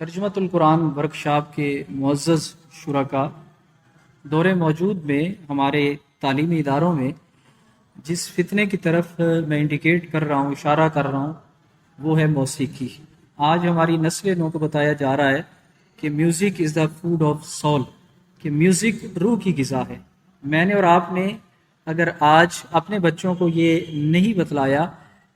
ترجمۃ القرآن ورکشاپ کے معزز شرکاء، دور موجود میں ہمارے تعلیمی اداروں میں جس فتنے کی طرف میں انڈیکیٹ کر رہا ہوں، اشارہ کر رہا ہوں، وہ ہے موسیقی۔ آج ہماری نسل نو کو بتایا جا رہا ہے کہ music is the food of civil, کہ میوزک روح کی غذا ہے۔ میں نے اور آپ نے اگر آج اپنے بچوں کو یہ نہیں بتلایا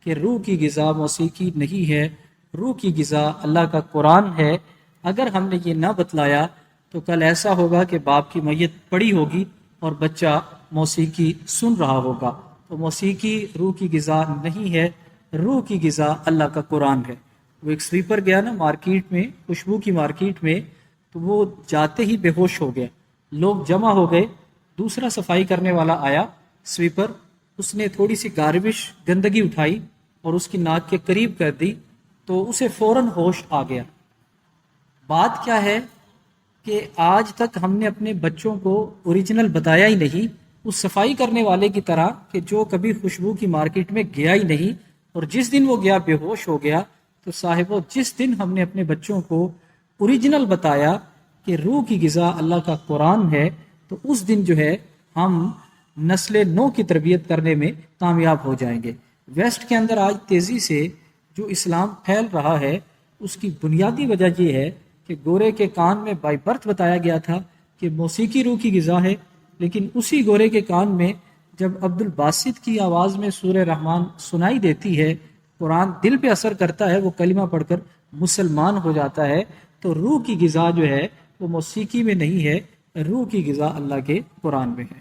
کہ روح کی غذا موسیقی نہیں ہے، روح کی غذا اللہ کا قرآن ہے، اگر ہم نے یہ نہ بتلایا تو کل ایسا ہوگا کہ باپ کی میت پڑی ہوگی اور بچہ موسیقی سن رہا ہوگا۔ تو موسیقی روح کی غذا نہیں ہے، روح کی غذا اللہ کا قرآن ہے۔ وہ ایک سویپر گیا نا مارکیٹ میں، خوشبو کی مارکیٹ میں، تو وہ جاتے ہی بے ہوش ہو گیا، لوگ جمع ہو گئے، دوسرا صفائی کرنے والا آیا سویپر، اس نے تھوڑی سی گاربش گندگی اٹھائی اور اس کی ناک کے قریب کر دی تو اسے فوراً ہوش آ گیا۔ بات کیا ہے کہ آج تک ہم نے اپنے بچوں کو اوریجنل بتایا ہی نہیں، اس صفائی کرنے والے کی طرح کہ جو کبھی خوشبو کی مارکیٹ میں گیا ہی نہیں، اور جس دن وہ گیا بے ہوش ہو گیا۔ تو صاحبو، جس دن ہم نے اپنے بچوں کو اوریجنل بتایا کہ روح کی غذا اللہ کا قرآن ہے، تو اس دن جو ہے ہم نسل نو کی تربیت کرنے میں کامیاب ہو جائیں گے۔ ویسٹ کے اندر آج تیزی سے جو اسلام پھیل رہا ہے، اس کی بنیادی وجہ یہ ہے کہ گورے کے کان میں بائی برتھ بتایا گیا تھا کہ موسیقی روح کی غذا ہے، لیکن اسی گورے کے کان میں جب عبد الباسط کی آواز میں سورہ رحمان سنائی دیتی ہے، قرآن دل پہ اثر کرتا ہے، وہ کلمہ پڑھ کر مسلمان ہو جاتا ہے۔ تو روح کی غذا جو ہے وہ موسیقی میں نہیں ہے، روح کی غذا اللہ کے قرآن میں ہے۔